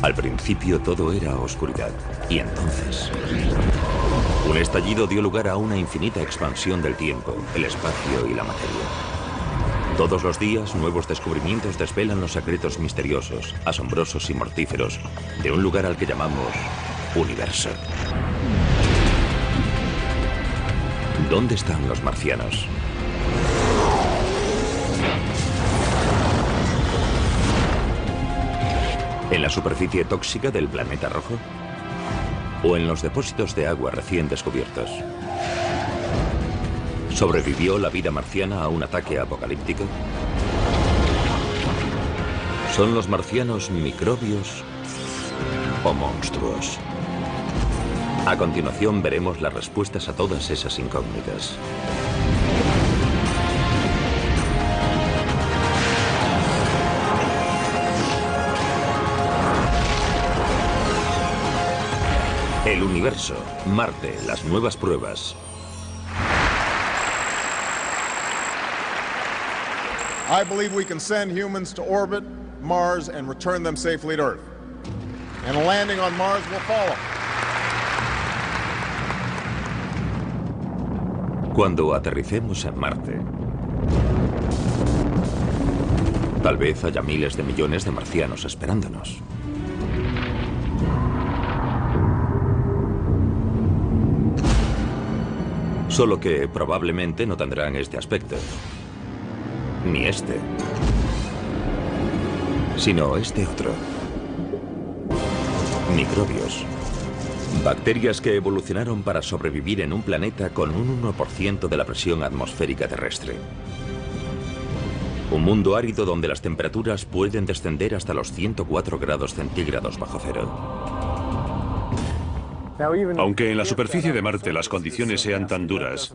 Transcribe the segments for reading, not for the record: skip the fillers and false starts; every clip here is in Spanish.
Al principio todo era oscuridad, y entonces un estallido dio lugar a una infinita expansión del tiempo, el espacio y la materia. Todos los días, nuevos descubrimientos desvelan los secretos misteriosos, asombrosos y mortíferos de un lugar al que llamamos universo. ¿Dónde están los marcianos? ¿En la superficie tóxica del planeta rojo? ¿O en los depósitos de agua recién descubiertos? ¿Sobrevivió la vida marciana a un ataque apocalíptico? ¿Son los marcianos microbios o monstruos? A continuación veremos las respuestas a todas esas incógnitas. El universo, Marte, las nuevas pruebas. I believe we can send humans to orbit Mars and return them safely to Earth. And a landing on Mars will follow. Cuando aterricemos en Marte, tal vez haya miles de millones de marcianos esperándonos. Solo que probablemente no tendrán este aspecto. Ni este. Sino este otro. Microbios. Bacterias que evolucionaron para sobrevivir en un planeta con un 1% de la presión atmosférica terrestre. Un mundo árido donde las temperaturas pueden descender hasta los 104 grados centígrados bajo cero. Aunque en la superficie de Marte las condiciones sean tan duras,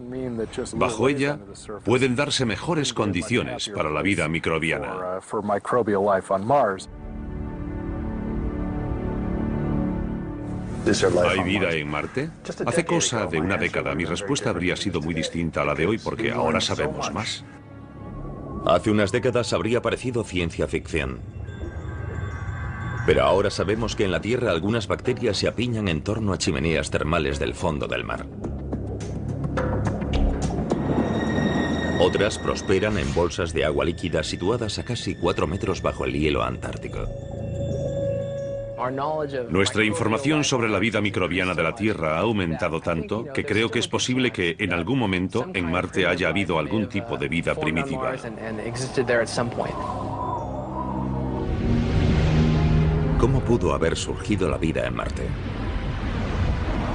bajo ella pueden darse mejores condiciones para la vida microbiana. ¿Hay vida en Marte? Hace cosa de una década mi respuesta habría sido muy distinta a la de hoy porque ahora sabemos más. Hace unas décadas habría parecido ciencia ficción. Pero ahora sabemos que en la Tierra algunas bacterias se apiñan en torno a chimeneas termales del fondo del mar. Otras prosperan en bolsas de agua líquida situadas a casi 4 metros bajo el hielo antártico. Nuestra información sobre la vida microbiana de la Tierra ha aumentado tanto que creo que es posible que en algún momento en Marte haya habido algún tipo de vida primitiva. ¿Cómo pudo haber surgido la vida en Marte?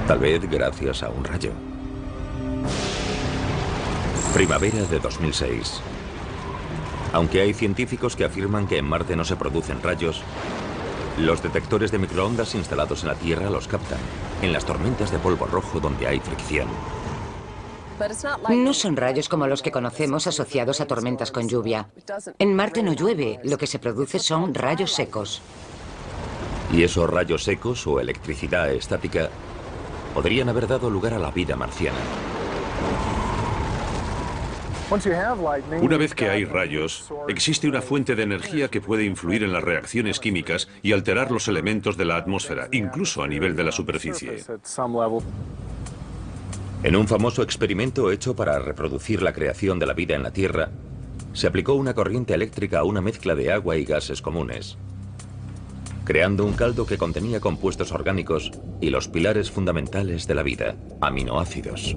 Tal vez gracias a un rayo. Primavera de 2006. Aunque hay científicos que afirman que en Marte no se producen rayos, los detectores de microondas instalados en la Tierra los captan, en las tormentas de polvo rojo donde hay fricción. No son rayos como los que conocemos asociados a tormentas con lluvia. En Marte no llueve, lo que se produce son rayos secos. Y esos rayos secos o electricidad estática podrían haber dado lugar a la vida marciana. Una vez que hay rayos, existe una fuente de energía que puede influir en las reacciones químicas y alterar los elementos de la atmósfera, incluso a nivel de la superficie. En un famoso experimento hecho para reproducir la creación de la vida en la Tierra, se aplicó una corriente eléctrica a una mezcla de agua y gases comunes, creando un caldo que contenía compuestos orgánicos y los pilares fundamentales de la vida, aminoácidos.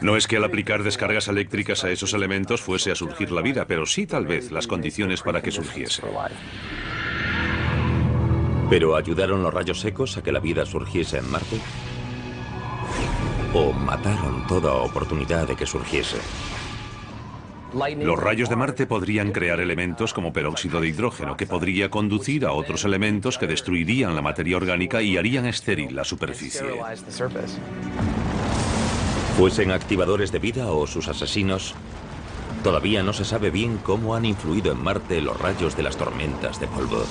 No es que al aplicar descargas eléctricas a esos elementos fuese a surgir la vida, pero sí tal vez las condiciones para que surgiese. ¿Pero ayudaron los rayos secos a que la vida surgiese en Marte? ¿O mataron toda oportunidad de que surgiese? Los rayos de Marte podrían crear elementos como peróxido de hidrógeno, que podría conducir a otros elementos que destruirían la materia orgánica y harían estéril la superficie. Fuesen activadores de vida o sus asesinos, todavía no se sabe bien cómo han influido en Marte los rayos de las tormentas de polvo.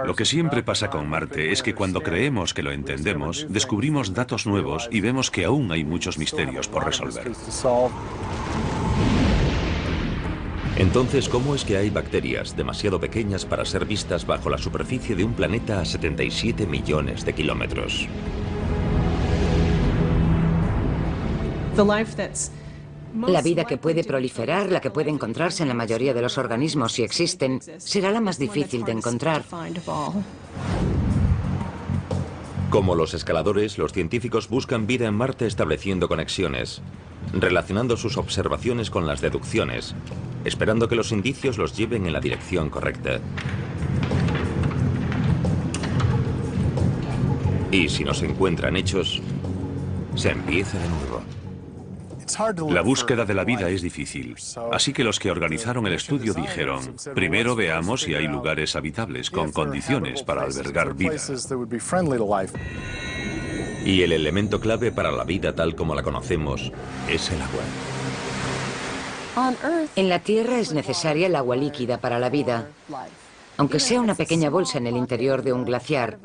Lo que siempre pasa con Marte es que cuando creemos que lo entendemos, descubrimos datos nuevos y vemos que aún hay muchos misterios por resolver. Entonces, ¿cómo es que hay bacterias demasiado pequeñas para ser vistas bajo la superficie de un planeta a 77 millones de kilómetros? La vida que puede proliferar, la que puede encontrarse en la mayoría de los organismos si existen, será la más difícil de encontrar. Como los escaladores, los científicos buscan vida en Marte estableciendo conexiones, relacionando sus observaciones con las deducciones, esperando que los indicios los lleven en la dirección correcta. Y si no se encuentran hechos, se empieza de nuevo. La búsqueda de la vida es difícil, así que los que organizaron el estudio dijeron, primero veamos si hay lugares habitables con condiciones para albergar vida. Y el elemento clave para la vida tal como la conocemos es el agua. En la Tierra es necesaria el agua líquida para la vida. Aunque sea una pequeña bolsa en el interior de un glaciar,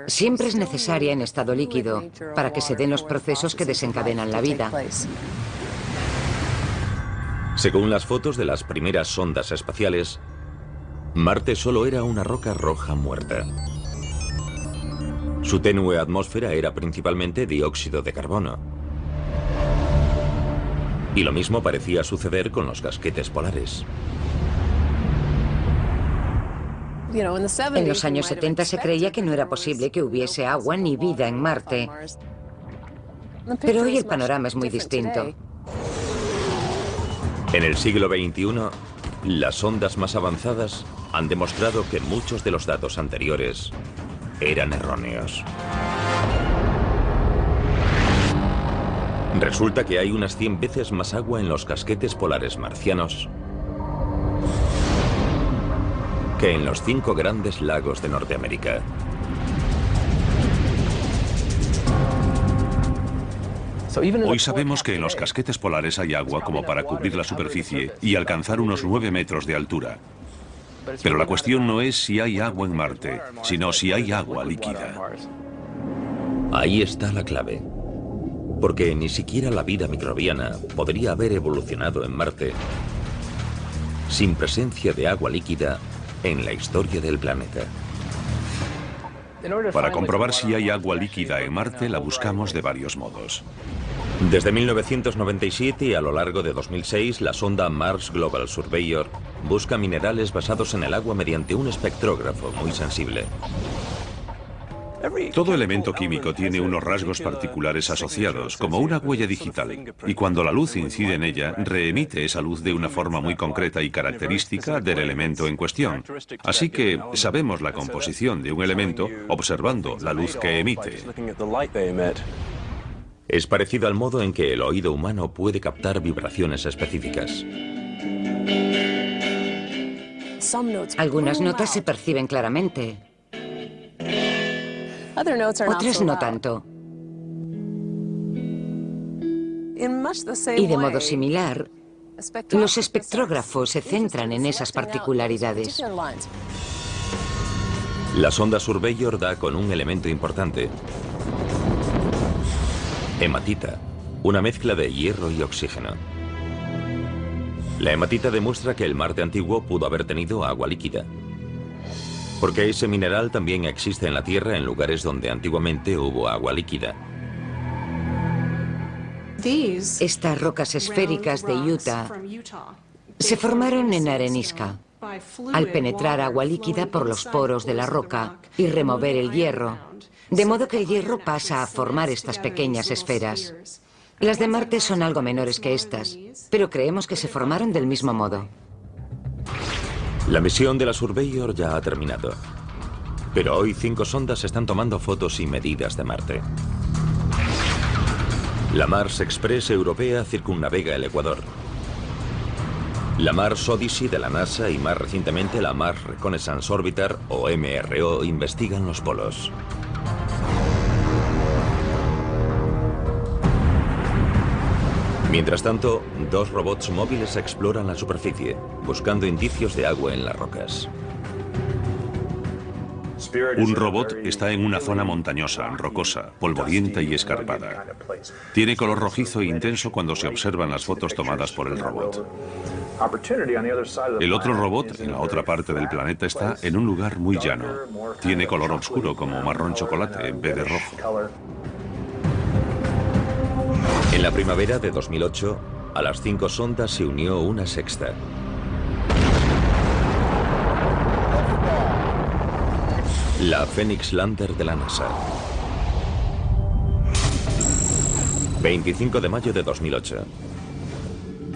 siempre es necesaria en estado líquido para que se den los procesos que desencadenan la vida. Según las fotos de las primeras sondas espaciales, Marte solo era una roca roja muerta. Su tenue atmósfera era principalmente dióxido de carbono. Y lo mismo parecía suceder con los casquetes polares. En los años 70 se creía que no era posible que hubiese agua ni vida en Marte. Pero hoy el panorama es muy distinto. En el siglo XXI, las sondas más avanzadas han demostrado que muchos de los datos anteriores eran erróneos. Resulta que hay unas 100 veces más agua en los casquetes polares marcianos que en los 5 grandes lagos de Norteamérica. Hoy sabemos que en los casquetes polares hay agua como para cubrir la superficie y alcanzar unos 9 metros de altura. Pero la cuestión no es si hay agua en Marte, sino si hay agua líquida. Ahí está la clave. Porque ni siquiera la vida microbiana podría haber evolucionado en Marte sin presencia de agua líquida en la historia del planeta. Para comprobar si hay agua líquida en Marte, la buscamos de varios modos. Desde 1997 y a lo largo de 2006, la sonda Mars Global Surveyor busca minerales basados en el agua mediante un espectrógrafo muy sensible. Todo elemento químico tiene unos rasgos particulares asociados, como una huella digital, y cuando la luz incide en ella, reemite esa luz de una forma muy concreta y característica del elemento en cuestión. Así que sabemos la composición de un elemento observando la luz que emite. Es parecido al modo en que el oído humano puede captar vibraciones específicas. Algunas notas se perciben claramente. Otras no tanto. Y de modo similar, los espectrógrafos se centran en esas particularidades. La sonda Surveyor da con un elemento importante. Hematita, una mezcla de hierro y oxígeno. La hematita demuestra que el Marte antiguo pudo haber tenido agua líquida. Porque ese mineral también existe en la Tierra en lugares donde antiguamente hubo agua líquida. Estas rocas esféricas de Utah se formaron en arenisca al penetrar agua líquida por los poros de la roca y remover el hierro, de modo que el hierro pasa a formar estas pequeñas esferas. Las de Marte son algo menores que estas, pero creemos que se formaron del mismo modo. La misión de la Surveyor ya ha terminado. Pero hoy 5 sondas están tomando fotos y medidas de Marte. La Mars Express europea circunnavega el Ecuador. La Mars Odyssey de la NASA y más recientemente la Mars Reconnaissance Orbiter, o MRO, investigan los polos. Mientras tanto, 2 robots móviles exploran la superficie, buscando indicios de agua en las rocas. Un robot está en una zona montañosa, rocosa, polvorienta y escarpada. Tiene color rojizo e intenso cuando se observan las fotos tomadas por el robot. El otro robot, en la otra parte del planeta, está en un lugar muy llano. Tiene color oscuro, como marrón chocolate, en vez de rojo. En la primavera de 2008, a las 5 sondas se unió una sexta. La Phoenix Lander de la NASA. 25 de mayo de 2008.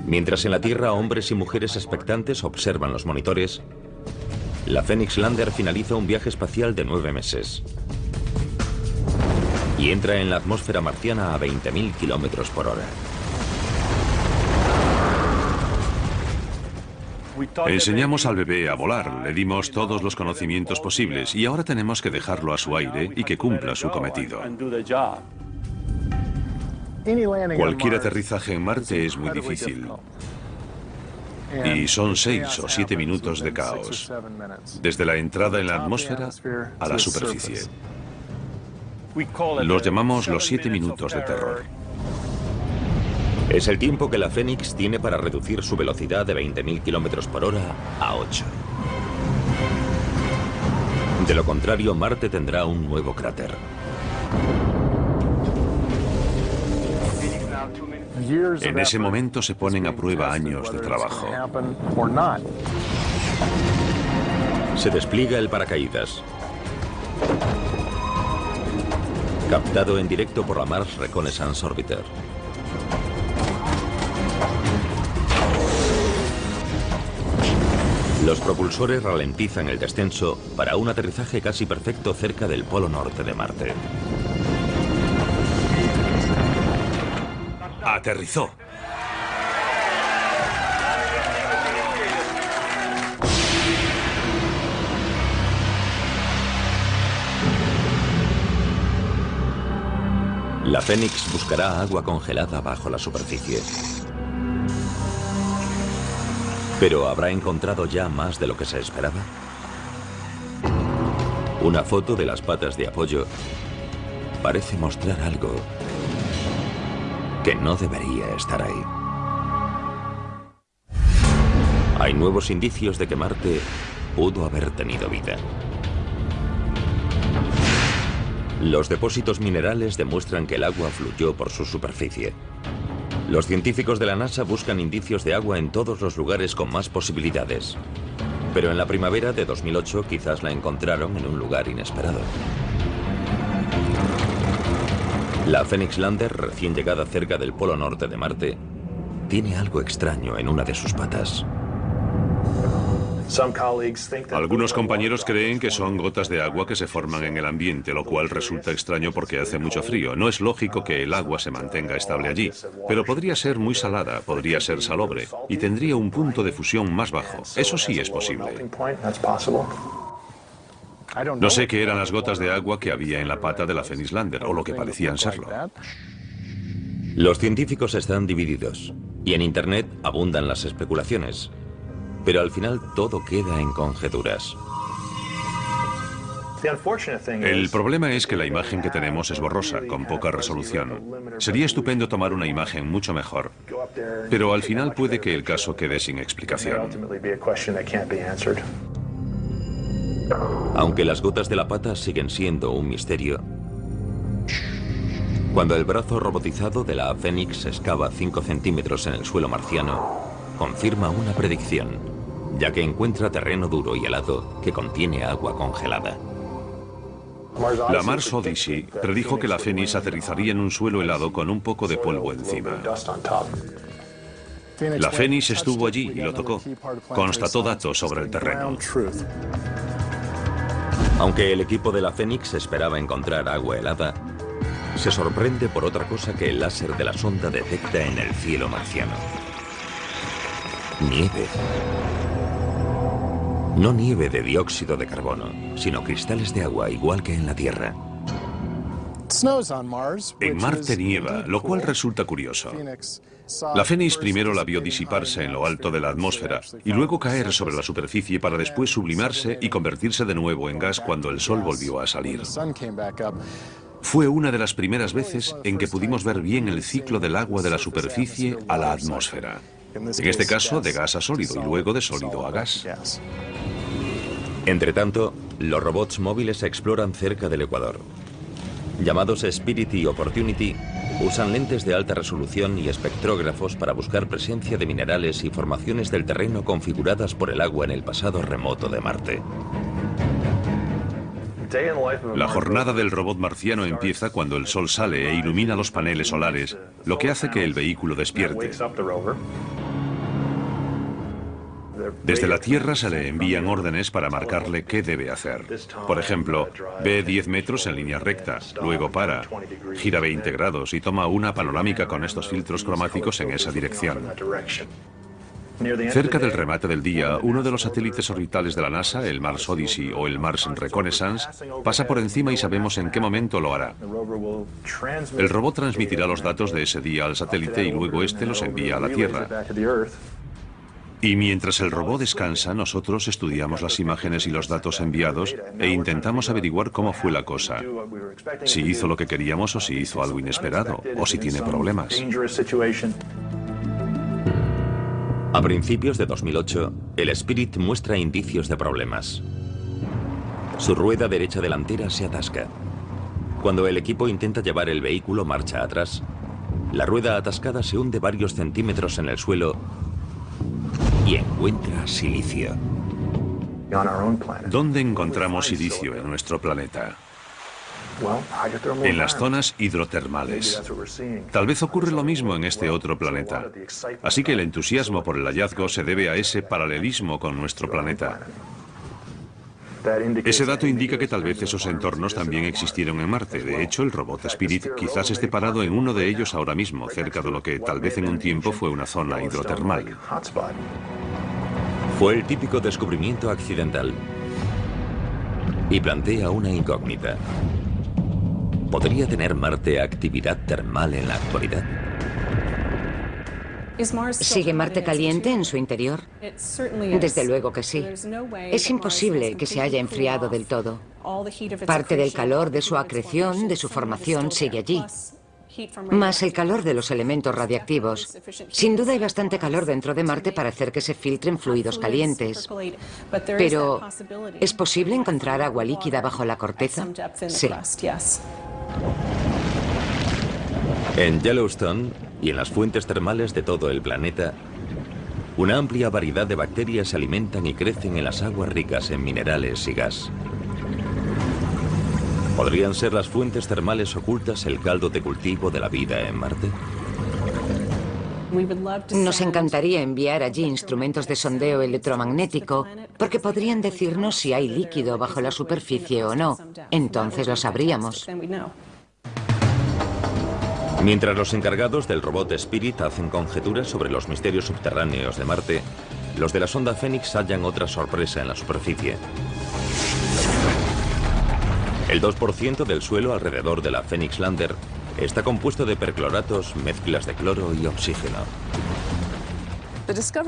Mientras en la Tierra hombres y mujeres expectantes observan los monitores, la Phoenix Lander finaliza un viaje espacial de 9 meses y entra en la atmósfera marciana a 20.000 kilómetros por hora. Enseñamos al bebé a volar, le dimos todos los conocimientos posibles y ahora tenemos que dejarlo a su aire y que cumpla su cometido. Cualquier aterrizaje en Marte es muy difícil. Y son 6 o 7 minutos de caos, desde la entrada en la atmósfera a la superficie. Los llamamos los 7 minutos de terror. Es el tiempo que la Phoenix tiene para reducir su velocidad de 20.000 kilómetros por hora a 8. De lo contrario, Marte tendrá un nuevo cráter. En ese momento se ponen a prueba años de trabajo. Se despliega el paracaídas. Captado en directo por la Mars Reconnaissance Orbiter. Los propulsores ralentizan el descenso para un aterrizaje casi perfecto cerca del polo norte de Marte. Aterrizó. La Phoenix buscará agua congelada bajo la superficie. ¿Pero habrá encontrado ya más de lo que se esperaba? Una foto de las patas de apoyo parece mostrar algo que no debería estar ahí. Hay nuevos indicios de que Marte pudo haber tenido vida. Los depósitos minerales demuestran que el agua fluyó por su superficie. Los científicos de la NASA buscan indicios de agua en todos los lugares con más posibilidades. Pero en la primavera de 2008 quizás la encontraron en un lugar inesperado. La Phoenix Lander, recién llegada cerca del polo norte de Marte, tiene algo extraño en una de sus patas. Algunos compañeros creen que son gotas de agua que se forman en el ambiente, lo cual resulta extraño porque hace mucho frío. No es lógico que el agua se mantenga estable allí, pero podría ser muy salada, podría ser salobre y tendría un punto de fusión más bajo. Eso sí es posible. No sé qué eran las gotas de agua que había en la pata de la Phoenix Lander, o lo que parecían serlo. Los científicos están divididos y en Internet abundan las especulaciones. Pero al final todo queda en conjeturas. El problema es que la imagen que tenemos es borrosa, con poca resolución. Sería estupendo tomar una imagen mucho mejor, pero al final puede que el caso quede sin explicación. Aunque las gotas de la pata siguen siendo un misterio, cuando el brazo robotizado de la Phoenix excava 5 centímetros en el suelo marciano, confirma una predicción, ya que encuentra terreno duro y helado que contiene agua congelada. La Mars Odyssey predijo que la Phoenix aterrizaría en un suelo helado con un poco de polvo encima. La Phoenix estuvo allí y lo tocó. Constató datos sobre el terreno. Aunque el equipo de la Phoenix esperaba encontrar agua helada, se sorprende por otra cosa que el láser de la sonda detecta en el cielo marciano. Nieve. No nieve de dióxido de carbono, sino cristales de agua, igual que en la Tierra. En Marte nieva, lo cual resulta curioso. La Phoenix primero la vio disiparse en lo alto de la atmósfera y luego caer sobre la superficie para después sublimarse y convertirse de nuevo en gas cuando el sol volvió a salir. Fue una de las primeras veces en que pudimos ver bien el ciclo del agua de la superficie a la atmósfera. En este caso, de gas a sólido y luego de sólido a gas. Entretanto, los robots móviles exploran cerca del Ecuador. Llamados Spirit y Opportunity, usan lentes de alta resolución y espectrógrafos para buscar presencia de minerales y formaciones del terreno configuradas por el agua en el pasado remoto de Marte. La jornada del robot marciano empieza cuando el sol sale e ilumina los paneles solares, lo que hace que el vehículo despierte. Desde la Tierra se le envían órdenes para marcarle qué debe hacer. Por ejemplo, ve 10 metros en línea recta, luego para, gira 20 grados y toma una panorámica con estos filtros cromáticos en esa dirección. Cerca del remate del día, uno de los satélites orbitales de la NASA, el Mars Odyssey o el Mars Reconnaissance, pasa por encima y sabemos en qué momento lo hará. El robot transmitirá los datos de ese día al satélite y luego este los envía a la Tierra. Y mientras el robot descansa, nosotros estudiamos las imágenes y los datos enviados e intentamos averiguar cómo fue la cosa. Si hizo lo que queríamos o si hizo algo inesperado, o si tiene problemas. A principios de 2008, el Spirit muestra indicios de problemas. Su rueda derecha delantera se atasca. Cuando el equipo intenta llevar el vehículo marcha atrás, la rueda atascada se hunde varios centímetros en el suelo y encuentra silicio. ¿Dónde encontramos silicio en nuestro planeta? En las zonas hidrotermales. Tal vez ocurre lo mismo en este otro planeta. Así que el entusiasmo por el hallazgo se debe a ese paralelismo con nuestro planeta. Ese dato indica que tal vez esos entornos también existieron en Marte. De hecho, el robot Spirit quizás esté parado en uno de ellos ahora mismo, cerca de lo que tal vez en un tiempo fue una zona hidrotermal. Fue el típico descubrimiento accidental. Y plantea una incógnita. ¿Podría tener Marte actividad termal en la actualidad? ¿Sigue Marte caliente en su interior? Desde luego que sí. Es imposible que se haya enfriado del todo. Parte del calor de su acreción, de su formación, sigue allí. Más el calor de los elementos radiactivos. Sin duda hay bastante calor dentro de Marte para hacer que se filtren fluidos calientes. Pero, ¿es posible encontrar agua líquida bajo la corteza? Sí. En Yellowstone y en las fuentes termales de todo el planeta, una amplia variedad de bacterias se alimentan y crecen en las aguas ricas en minerales y gas. ¿Podrían ser las fuentes termales ocultas el caldo de cultivo de la vida en Marte? Nos encantaría enviar allí instrumentos de sondeo electromagnético, porque podrían decirnos si hay líquido bajo la superficie o no. Entonces lo sabríamos. Mientras los encargados del robot Spirit hacen conjeturas sobre los misterios subterráneos de Marte, los de la sonda Phoenix hallan otra sorpresa en la superficie. El 2% del suelo alrededor de la Phoenix Lander está compuesto de percloratos, mezclas de cloro y oxígeno.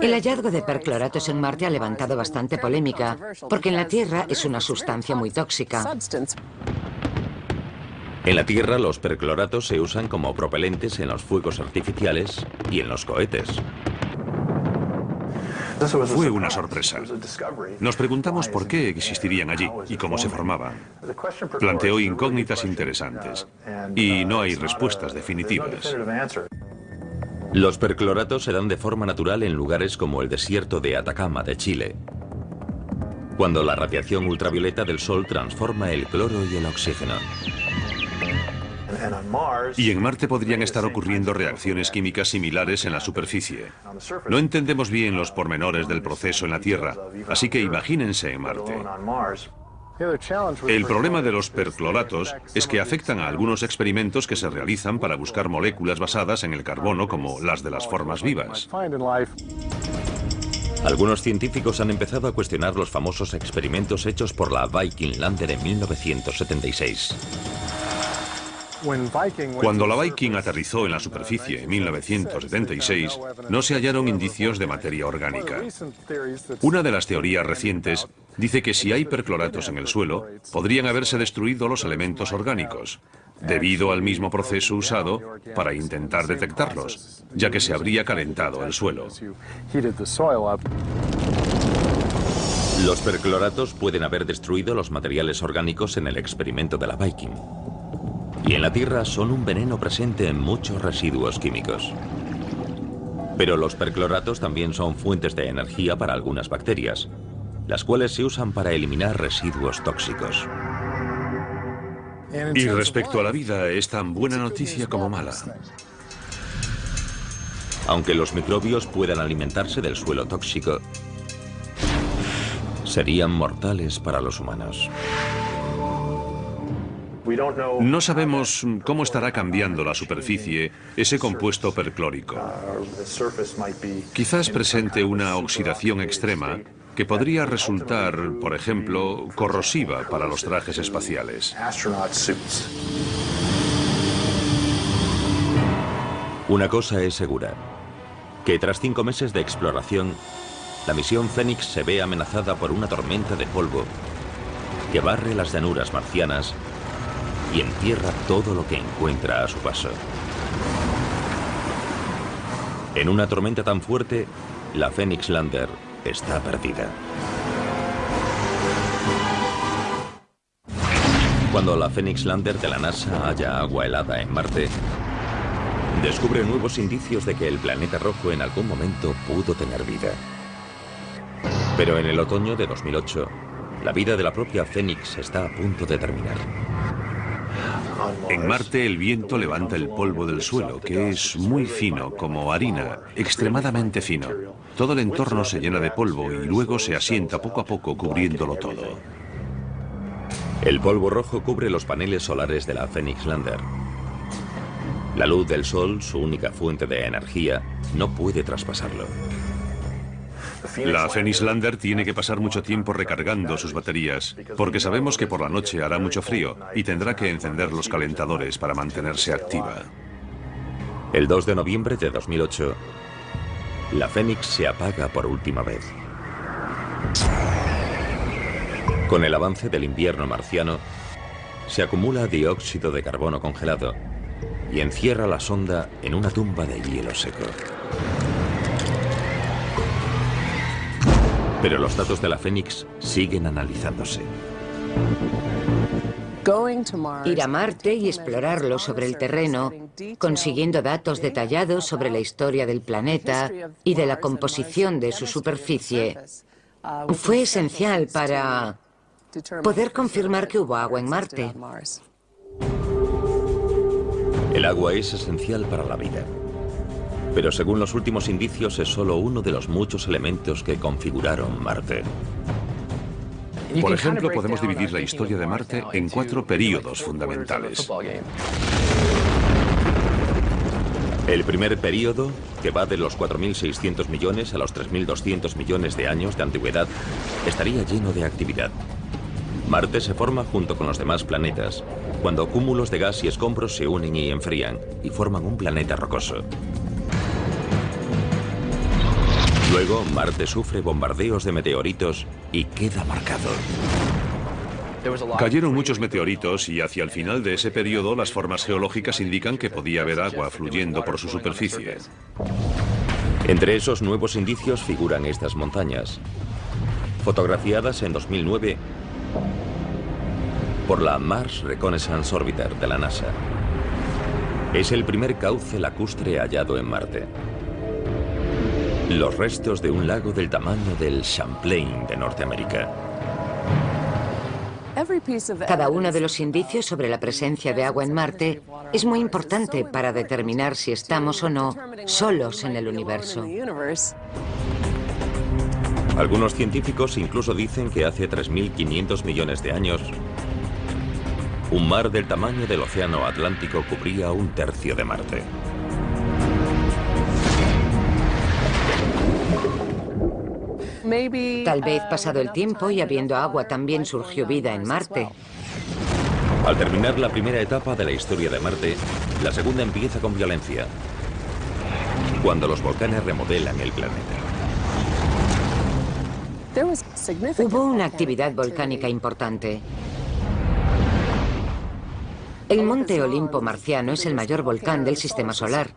El hallazgo de percloratos en Marte ha levantado bastante polémica, porque en la Tierra es una sustancia muy tóxica. En la Tierra, los percloratos se usan como propelentes en los fuegos artificiales y en los cohetes. Fue una sorpresa. Nos preguntamos por qué existirían allí y cómo se formaban. Planteó incógnitas interesantes y no hay respuestas definitivas. Los percloratos se dan de forma natural en lugares como el desierto de Atacama de Chile, cuando la radiación ultravioleta del Sol transforma el cloro y el oxígeno. Y en Marte podrían estar ocurriendo reacciones químicas similares en la superficie. No entendemos bien los pormenores del proceso en la Tierra, así que imagínense en Marte. El problema de los percloratos es que afectan a algunos experimentos que se realizan para buscar moléculas basadas en el carbono como las de las formas vivas. Algunos científicos han empezado a cuestionar los famosos experimentos hechos por la Viking Lander en 1976. Cuando la Viking aterrizó en la superficie en 1976, no se hallaron indicios de materia orgánica. Una de las teorías recientes dice que si hay percloratos en el suelo, podrían haberse destruido los elementos orgánicos. debido al mismo proceso usado para intentar detectarlos, ya que se habría calentado el suelo. Los percloratos pueden haber destruido los materiales orgánicos en el experimento de la Viking. Y en la Tierra son un veneno presente en muchos residuos químicos. Pero los percloratos también son fuentes de energía para algunas bacterias, las cuales se usan para eliminar residuos tóxicos. Y respecto a la vida, es tan buena noticia como mala. Aunque los microbios puedan alimentarse del suelo tóxico, serían mortales para los humanos. No sabemos cómo estará cambiando la superficie ese compuesto perclórico. Quizás presente una oxidación extrema que podría resultar, por ejemplo, corrosiva para los trajes espaciales. Una cosa es segura, que tras 5 meses de exploración, la misión Fénix se ve amenazada por una tormenta de polvo que barre las llanuras marcianas y entierra todo lo que encuentra a su paso. En una tormenta tan fuerte, la Phoenix Lander está perdida. Cuando la Phoenix Lander de la NASA halla agua helada en Marte, descubre nuevos indicios de que el planeta rojo en algún momento pudo tener vida. Pero en el otoño de 2008, la vida de la propia Phoenix está a punto de terminar. En Marte el viento levanta el polvo del suelo, que es muy fino, como harina, extremadamente fino. Todo el entorno se llena de polvo y luego se asienta poco a poco cubriéndolo todo. El polvo rojo cubre los paneles solares de la Phoenix Lander. La luz del sol, su única fuente de energía, no puede traspasarlo. La Phoenix Lander tiene que pasar mucho tiempo recargando sus baterías, porque sabemos que por la noche hará mucho frío y tendrá que encender los calentadores para mantenerse activa. El 2 de noviembre de 2008, la Phoenix se apaga por última vez. Con el avance del invierno marciano, se acumula dióxido de carbono congelado y encierra la sonda en una tumba de hielo seco. Pero los datos de la Phoenix siguen analizándose. Ir a Marte y explorarlo sobre el terreno, consiguiendo datos detallados sobre la historia del planeta y de la composición de su superficie, fue esencial para poder confirmar que hubo agua en Marte. El agua es esencial para la vida. Pero según los últimos indicios es solo uno de los muchos elementos que configuraron Marte. Por ejemplo, podemos dividir la historia de Marte en 4 períodos fundamentales. El primer período, que va de los 4.600 millones a los 3.200 millones de años de antigüedad, estaría lleno de actividad. Marte se forma junto con los demás planetas, cuando cúmulos de gas y escombros se unen y enfrían, y forman un planeta rocoso. Luego, Marte sufre bombardeos de meteoritos y queda marcado. Cayeron muchos meteoritos y hacia el final de ese periodo las formas geológicas indican que podía haber agua fluyendo por su superficie. Entre esos nuevos indicios figuran estas montañas, fotografiadas en 2009 por la Mars Reconnaissance Orbiter de la NASA. Es el primer cauce lacustre hallado en Marte. Los restos de un lago del tamaño del Champlain de Norteamérica. Cada uno de los indicios sobre la presencia de agua en Marte es muy importante para determinar si estamos o no solos en el universo. Algunos científicos incluso dicen que hace 3.500 millones de años, un mar del tamaño del océano Atlántico cubría 1/3 de Marte. Tal vez pasado el tiempo y habiendo agua también surgió vida en Marte. Al terminar la primera etapa de la historia de Marte, la segunda empieza con violencia, cuando los volcanes remodelan el planeta. Hubo una actividad volcánica importante. El monte Olimpo marciano es el mayor volcán del sistema solar.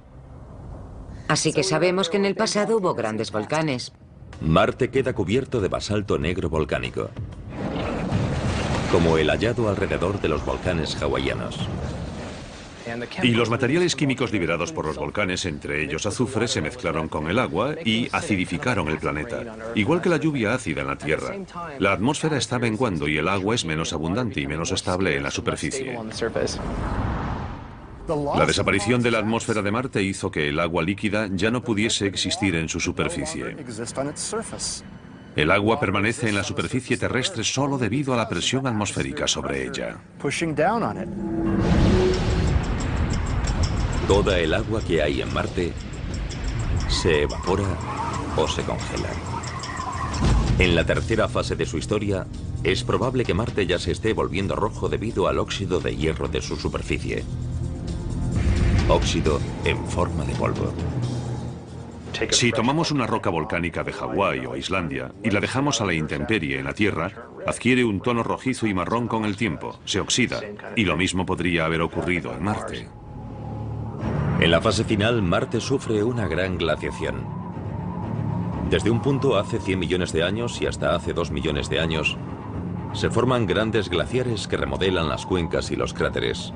Así que sabemos que en el pasado hubo grandes volcanes. Marte queda cubierto de basalto negro volcánico, como el hallado alrededor de los volcanes hawaianos. Y los materiales químicos liberados por los volcanes, entre ellos azufre, se mezclaron con el agua y acidificaron el planeta. Igual que la lluvia ácida en la Tierra. La atmósfera está menguando y el agua es menos abundante y menos estable en la superficie. La desaparición de la atmósfera de Marte hizo que el agua líquida ya no pudiese existir en su superficie. El agua permanece en la superficie terrestre solo debido a la presión atmosférica sobre ella. Toda el agua que hay en Marte se evapora o se congela. En la tercera fase de su historia, es probable que Marte ya se esté volviendo rojo debido al óxido de hierro de su superficie. Óxido en forma de polvo. Si tomamos una roca volcánica de Hawái o Islandia y la dejamos a la intemperie en la Tierra, adquiere un tono rojizo y marrón con el tiempo, se oxida, y lo mismo podría haber ocurrido en Marte. En la fase final, Marte sufre una gran glaciación. Desde un punto hace 100 millones de años y hasta hace 2 millones de años, se forman grandes glaciares que remodelan las cuencas y los cráteres.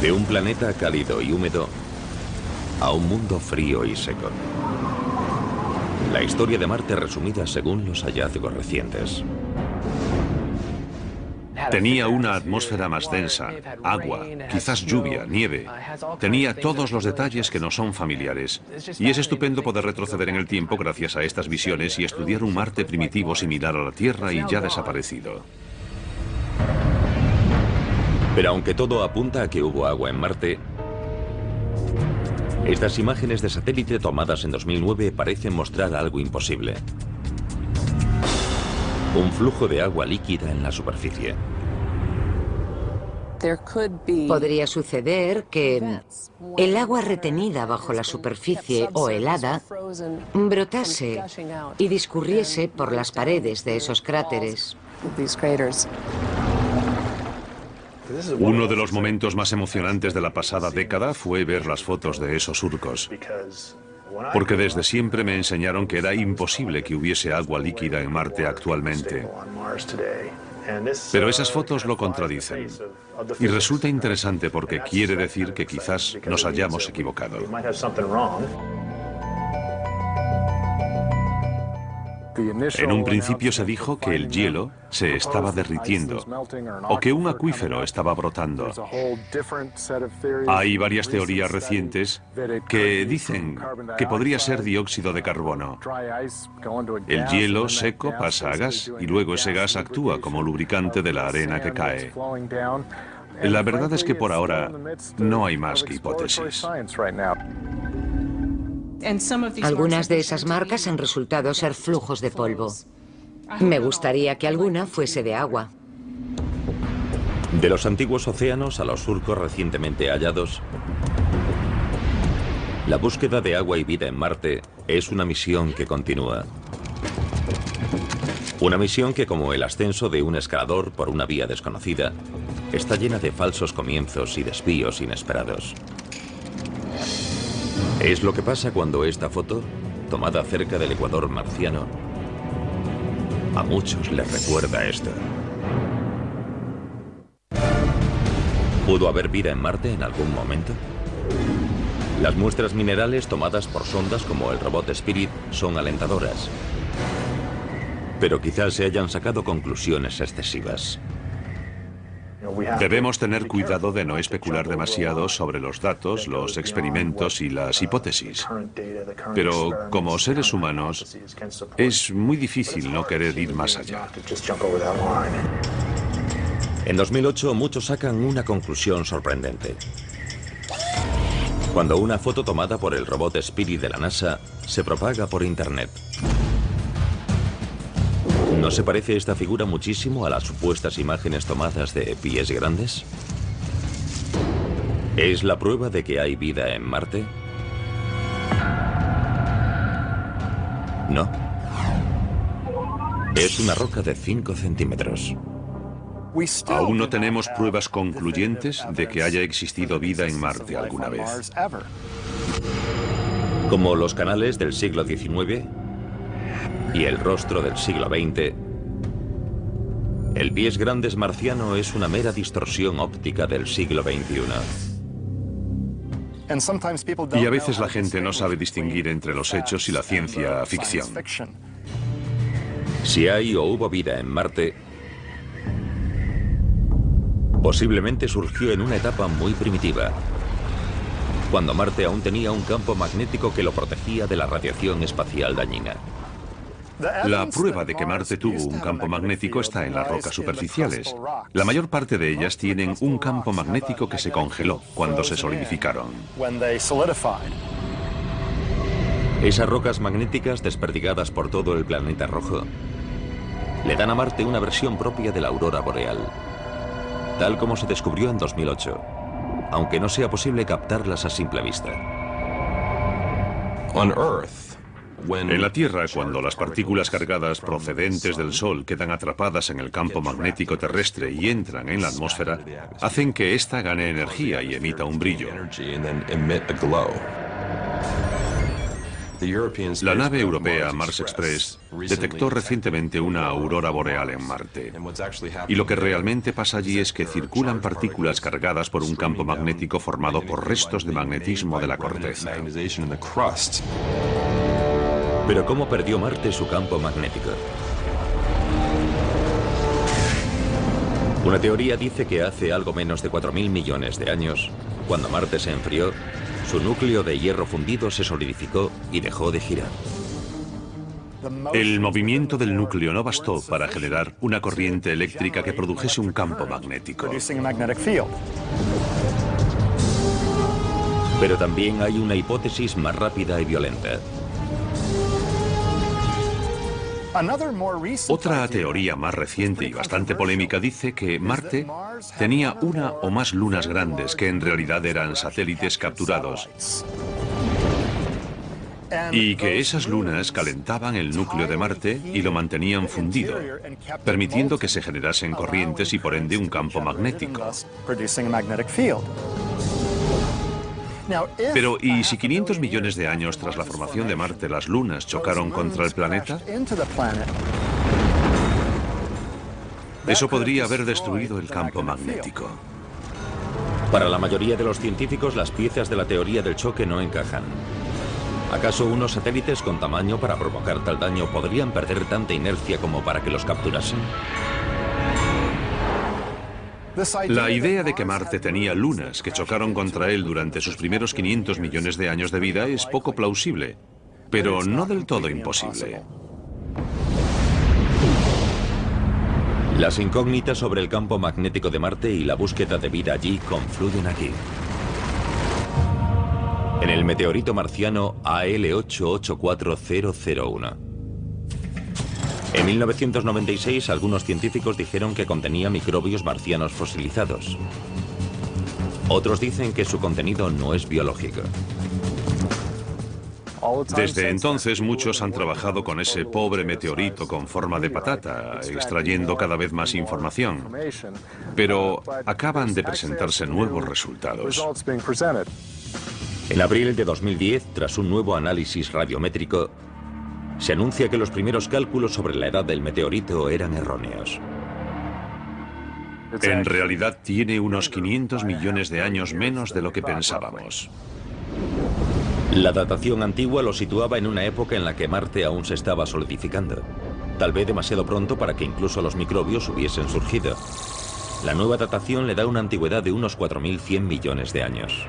De un planeta cálido y húmedo a un mundo frío y seco. La historia de Marte resumida según los hallazgos recientes. Tenía una atmósfera más densa, agua, quizás lluvia, nieve. Tenía todos los detalles que nos son familiares. Y es estupendo poder retroceder en el tiempo gracias a estas visiones y estudiar un Marte primitivo similar a la Tierra y ya desaparecido. Pero aunque todo apunta a que hubo agua en Marte, estas imágenes de satélite tomadas en 2009 parecen mostrar algo imposible. Un flujo de agua líquida en la superficie. Podría suceder que el agua retenida bajo la superficie o helada brotase y discurriese por las paredes de esos cráteres. Uno de los momentos más emocionantes de la pasada década fue ver las fotos de esos surcos. Porque desde siempre me enseñaron que era imposible que hubiese agua líquida en Marte actualmente. Pero esas fotos lo contradicen. Y resulta interesante porque quiere decir que quizás nos hayamos equivocado. En un principio se dijo que el hielo se estaba derritiendo o que un acuífero estaba brotando. Hay varias teorías recientes que dicen que podría ser dióxido de carbono. El hielo seco pasa a gas y luego ese gas actúa como lubricante de la arena que cae. La verdad es que por ahora no hay más que hipótesis. Algunas de esas marcas han resultado ser flujos de polvo. Me gustaría que alguna fuese de agua. De los antiguos océanos a los surcos recientemente hallados, la búsqueda de agua y vida en Marte es una misión que continúa. Una misión que, como el ascenso de un escalador por una vía desconocida, está llena de falsos comienzos y desvíos inesperados. Es lo que pasa cuando esta foto, tomada cerca del ecuador marciano, a muchos les recuerda esto. ¿Pudo haber vida en Marte en algún momento? Las muestras minerales tomadas por sondas como el robot Spirit son alentadoras. Pero quizás se hayan sacado conclusiones excesivas. Debemos tener cuidado de no especular demasiado sobre los datos, los experimentos y las hipótesis. Pero como seres humanos, es muy difícil no querer ir más allá. En 2008 muchos sacan una conclusión sorprendente. Cuando una foto tomada por el robot Spirit de la NASA se propaga por Internet. ¿No se parece esta figura muchísimo a las supuestas imágenes tomadas de pies grandes? ¿Es la prueba de que hay vida en Marte? No. Es una roca de 5 centímetros. Aún no tenemos pruebas concluyentes de que haya existido vida en Marte alguna vez. Como los canales del siglo XIX y el rostro del siglo XX, el Pies Grandes marciano es una mera distorsión óptica del siglo XXI. Y a veces la gente no sabe distinguir entre los hechos y la ciencia ficción. Si hay o hubo vida en Marte, posiblemente surgió en una etapa muy primitiva, cuando Marte aún tenía un campo magnético que lo protegía de la radiación espacial dañina. La prueba de que Marte tuvo un campo magnético está en las rocas superficiales. La mayor parte de ellas tienen un campo magnético que se congeló cuando se solidificaron. Esas rocas magnéticas desperdigadas por todo el planeta rojo le dan a Marte una versión propia de la aurora boreal, tal como se descubrió en 2008, aunque no sea posible captarlas a simple vista. En la Tierra, cuando las partículas cargadas procedentes del Sol quedan atrapadas en el campo magnético terrestre y entran en la atmósfera, hacen que ésta gane energía y emita un brillo. La nave europea Mars Express detectó recientemente una aurora boreal en Marte. Y lo que realmente pasa allí es que circulan partículas cargadas por un campo magnético formado por restos de magnetismo de la corteza. Pero ¿cómo perdió Marte su campo magnético? Una teoría dice que hace algo menos de 4.000 millones de años, cuando Marte se enfrió, su núcleo de hierro fundido se solidificó y dejó de girar. El movimiento del núcleo no bastó para generar una corriente eléctrica que produjese un campo magnético. Pero también hay una hipótesis más rápida y violenta. Otra teoría más reciente y bastante polémica dice que Marte tenía una o más lunas grandes que en realidad eran satélites capturados y que esas lunas calentaban el núcleo de Marte y lo mantenían fundido, permitiendo que se generasen corrientes y por ende un campo magnético. Pero, ¿y si 500 millones de años tras la formación de Marte las lunas chocaron contra el planeta? Eso podría haber destruido el campo magnético. Para la mayoría de los científicos, las piezas de la teoría del choque no encajan. ¿Acaso unos satélites con tamaño para provocar tal daño podrían perder tanta inercia como para que los capturasen? La idea de que Marte tenía lunas que chocaron contra él durante sus primeros 500 millones de años de vida es poco plausible, pero no del todo imposible. Las incógnitas sobre el campo magnético de Marte y la búsqueda de vida allí confluyen aquí. En el meteorito marciano AL884001. En 1996, algunos científicos dijeron que contenía microbios marcianos fosilizados. Otros dicen que su contenido no es biológico. Desde entonces, muchos han trabajado con ese pobre meteorito con forma de patata, extrayendo cada vez más información. Pero acaban de presentarse nuevos resultados. En abril de 2010, tras un nuevo análisis radiométrico, se anuncia que los primeros cálculos sobre la edad del meteorito eran erróneos. En realidad tiene unos 500 millones de años menos de lo que pensábamos. La datación antigua lo situaba en una época en la que Marte aún se estaba solidificando. Tal vez demasiado pronto para que incluso los microbios hubiesen surgido. La nueva datación le da una antigüedad de unos 4.100 millones de años.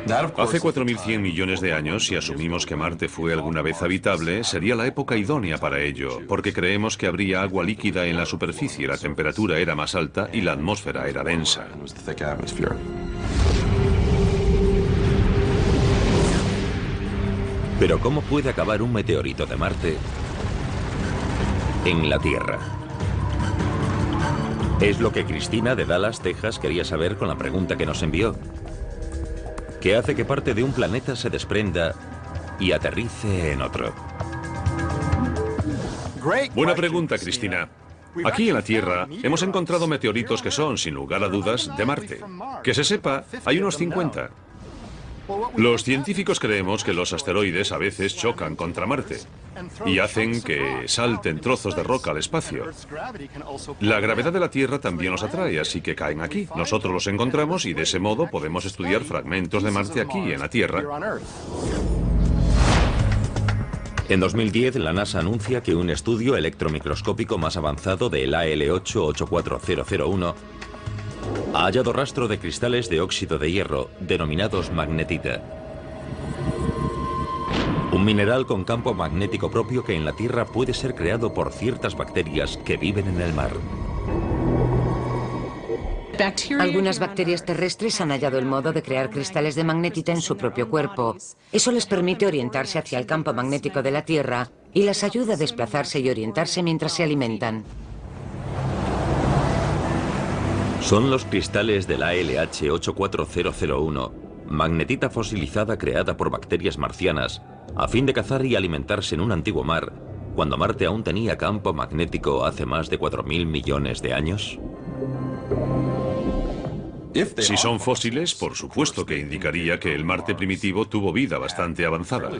Hace 4.100 millones de años, si asumimos que Marte fue alguna vez habitable, sería la época idónea para ello, porque creemos que habría agua líquida en la superficie, la temperatura era más alta y la atmósfera era densa. Pero ¿cómo puede acabar un meteorito de Marte en la Tierra? Es lo que Cristina de Dallas, Texas, quería saber con la pregunta que nos envió. ¿Qué hace que parte de un planeta se desprenda y aterrice en otro? Buena pregunta, Cristina. Aquí en la Tierra hemos encontrado meteoritos que son, sin lugar a dudas, de Marte. Que se sepa, hay unos 50. Los científicos creemos que los asteroides a veces chocan contra Marte y hacen que salten trozos de roca al espacio. La gravedad de la Tierra también los atrae, así que caen aquí. Nosotros los encontramos y de ese modo podemos estudiar fragmentos de Marte aquí en la Tierra. En 2010, la NASA anuncia que un estudio electromicroscópico más avanzado del AL8-84001 ha hallado rastro de cristales de óxido de hierro, denominados magnetita. Un mineral con campo magnético propio que en la Tierra puede ser creado por ciertas bacterias que viven en el mar. Algunas bacterias terrestres han hallado el modo de crear cristales de magnetita en su propio cuerpo. Eso les permite orientarse hacia el campo magnético de la Tierra y las ayuda a desplazarse y orientarse mientras se alimentan. Son los cristales del ALH84001, magnetita fosilizada creada por bacterias marcianas, a fin de cazar y alimentarse en un antiguo mar, cuando Marte aún tenía campo magnético hace más de 4.000 millones de años. Si son fósiles, por supuesto que indicaría que el Marte primitivo tuvo vida bastante avanzada.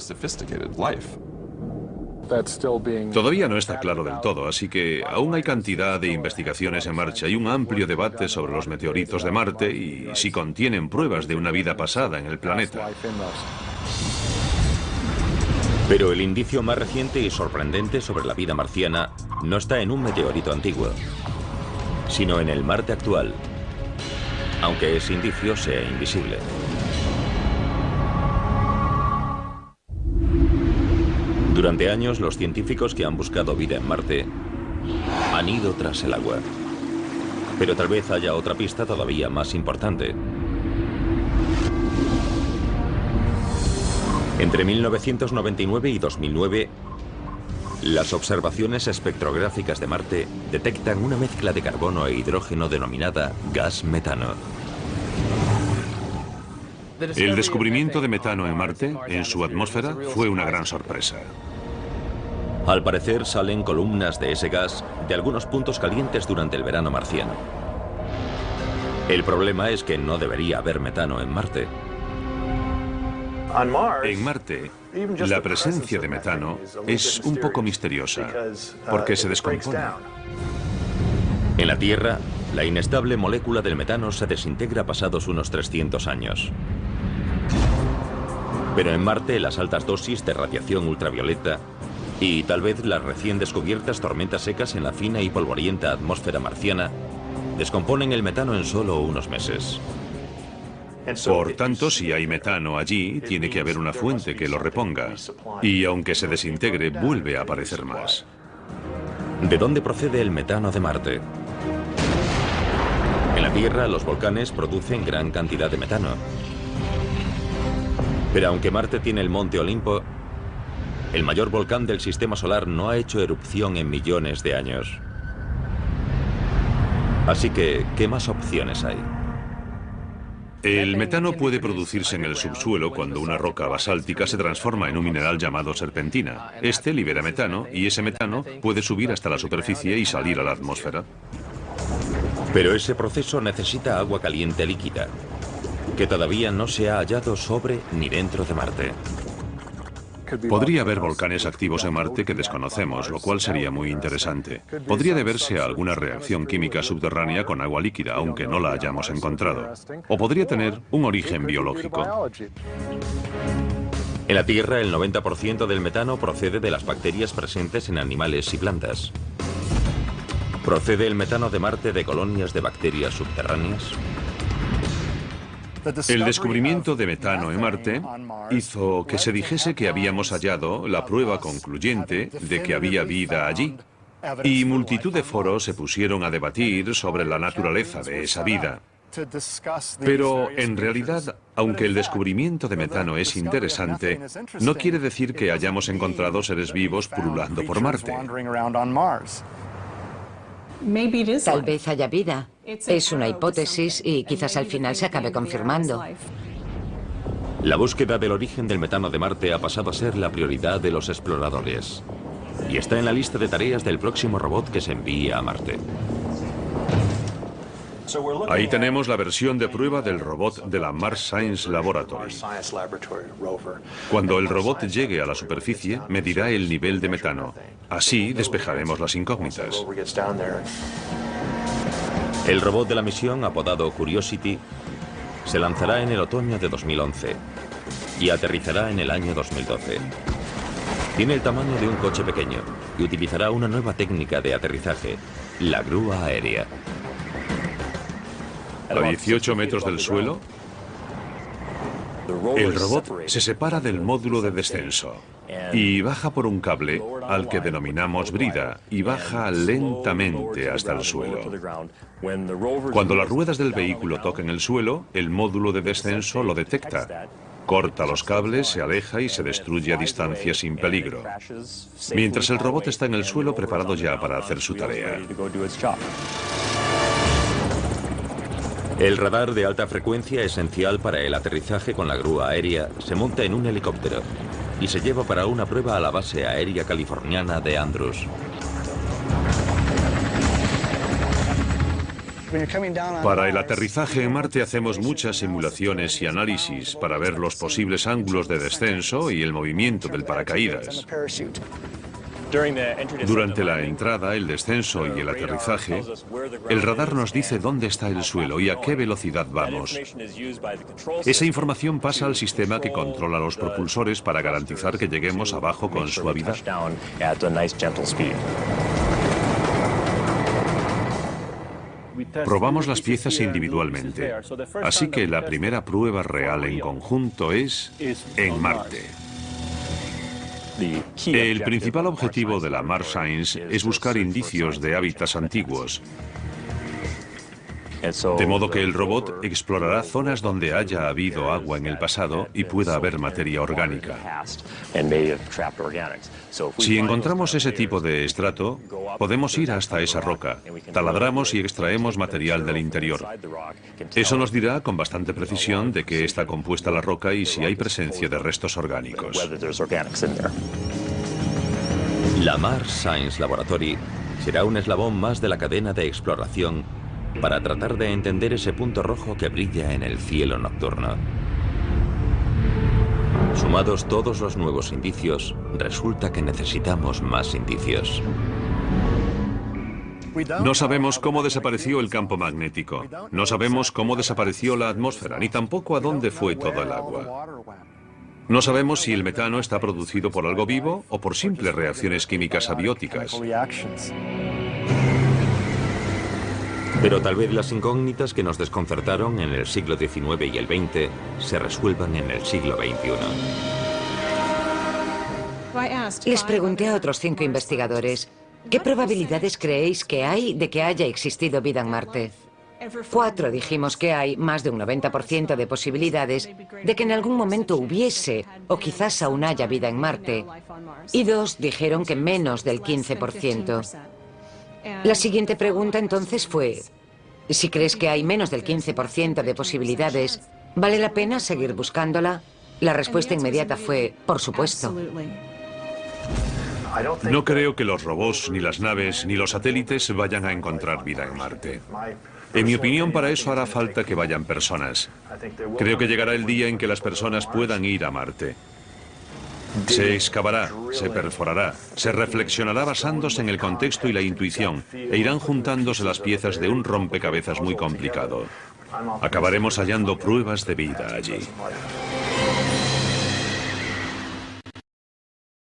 Todavía no está claro del todo, así que aún hay cantidad de investigaciones en marcha y un amplio debate sobre los meteoritos de Marte y si contienen pruebas de una vida pasada en el planeta. Pero el indicio más reciente y sorprendente sobre la vida marciana no está en un meteorito antiguo, sino en el Marte actual, aunque ese indicio sea invisible. Durante años, los científicos que han buscado vida en Marte han ido tras el agua. Pero tal vez haya otra pista todavía más importante. Entre 1999 y 2009, las observaciones espectrográficas de Marte detectan una mezcla de carbono e hidrógeno denominada gas metano. El descubrimiento de metano en Marte, en su atmósfera, fue una gran sorpresa. Al parecer salen columnas de ese gas de algunos puntos calientes durante el verano marciano. El problema es que no debería haber metano en Marte. En Marte, la presencia de metano es un poco misteriosa, porque se descompone. En la Tierra, la inestable molécula del metano se desintegra pasados unos 300 años. Pero en Marte, las altas dosis de radiación ultravioleta y tal vez las recién descubiertas tormentas secas en la fina y polvorienta atmósfera marciana descomponen el metano en solo unos meses. Por tanto, si hay metano allí, tiene que haber una fuente que lo reponga. Y aunque se desintegre, vuelve a aparecer más. ¿De dónde procede el metano de Marte? En la Tierra, los volcanes producen gran cantidad de metano. Pero aunque Marte tiene el Monte Olimpo, el mayor volcán del sistema solar no ha hecho erupción en millones de años. Así que, ¿qué más opciones hay? El metano puede producirse en el subsuelo cuando una roca basáltica se transforma en un mineral llamado serpentina. Este libera metano y ese metano puede subir hasta la superficie y salir a la atmósfera. Pero ese proceso necesita agua caliente líquida, que todavía no se ha hallado sobre ni dentro de Marte. Podría haber volcanes activos en Marte que desconocemos, lo cual sería muy interesante. Podría deberse a alguna reacción química subterránea con agua líquida, aunque no la hayamos encontrado. O podría tener un origen biológico. En la Tierra, el 90% del metano procede de las bacterias presentes en animales y plantas. ¿Procede el metano de Marte de colonias de bacterias subterráneas? El descubrimiento de metano en Marte hizo que se dijese que habíamos hallado la prueba concluyente de que había vida allí. Y multitud de foros se pusieron a debatir sobre la naturaleza de esa vida. Pero en realidad, aunque el descubrimiento de metano es interesante, no quiere decir que hayamos encontrado seres vivos pululando por Marte. Tal vez haya vida. Es una hipótesis y quizás al final se acabe confirmando. La búsqueda del origen del metano de Marte ha pasado a ser la prioridad de los exploradores. y está en la lista de tareas del próximo robot que se envíe a Marte. Ahí tenemos la versión de prueba del robot de la Mars Science Laboratory. Cuando el robot llegue a la superficie, medirá el nivel de metano. Así despejaremos las incógnitas. El robot de la misión, apodado Curiosity, se lanzará en el otoño de 2011 y aterrizará en el año 2012. Tiene el tamaño de un coche pequeño y utilizará una nueva técnica de aterrizaje, la grúa aérea. A 18 metros del suelo, el robot se separa del módulo de descenso y baja por un cable al que denominamos brida y baja lentamente hasta el suelo. Cuando las ruedas del vehículo toquen el suelo, el módulo de descenso lo detecta. Corta los cables, se aleja y se destruye a distancia sin peligro. Mientras el robot está en el suelo preparado ya para hacer su tarea. El radar de alta frecuencia, esencial para el aterrizaje con la grúa aérea, se monta en un helicóptero y se lleva para una prueba a la base aérea californiana de Andrews. Para el aterrizaje en Marte hacemos muchas simulaciones y análisis para ver los posibles ángulos de descenso y el movimiento del paracaídas. Durante la entrada, el descenso y el aterrizaje, el radar nos dice dónde está el suelo y a qué velocidad vamos. Esa información pasa al sistema que controla los propulsores para garantizar que lleguemos abajo con suavidad. Probamos las piezas individualmente, así que la primera prueba real en conjunto es en Marte. El principal objetivo de la Mars Science es buscar indicios de hábitats antiguos, de modo que el robot explorará zonas donde haya habido agua en el pasado y pueda haber materia orgánica. Si encontramos ese tipo de estrato, podemos ir hasta esa roca, taladramos y extraemos material del interior. Eso nos dirá con bastante precisión de qué está compuesta la roca y si hay presencia de restos orgánicos. La Mars Science Laboratory será un eslabón más de la cadena de exploración para tratar de entender ese punto rojo que brilla en el cielo nocturno. Sumados todos los nuevos indicios, resulta que necesitamos más indicios. No sabemos cómo desapareció el campo magnético, no sabemos cómo desapareció la atmósfera, ni tampoco a dónde fue todo el agua. No sabemos si el metano está producido por algo vivo o por simples reacciones químicas abióticas. Pero tal vez las incógnitas que nos desconcertaron en el siglo XIX y el XX se resuelvan en el siglo XXI. Les pregunté a otros 5 investigadores, ¿qué probabilidades creéis que hay de que haya existido vida en Marte? 4 dijimos que hay más de un 90% de posibilidades de que en algún momento hubiese o quizás aún haya vida en Marte. Y 2 dijeron que menos del 15%. La siguiente pregunta entonces fue, si crees que hay menos del 15% de posibilidades, ¿vale la pena seguir buscándola? La respuesta inmediata fue, por supuesto. No creo que los robots, ni las naves, ni los satélites vayan a encontrar vida en Marte. En mi opinión, para eso hará falta que vayan personas. Creo que llegará el día en que las personas puedan ir a Marte. Se excavará, se perforará, se reflexionará basándose en el contexto y la intuición, e irán juntándose las piezas de un rompecabezas muy complicado. Acabaremos hallando pruebas de vida allí.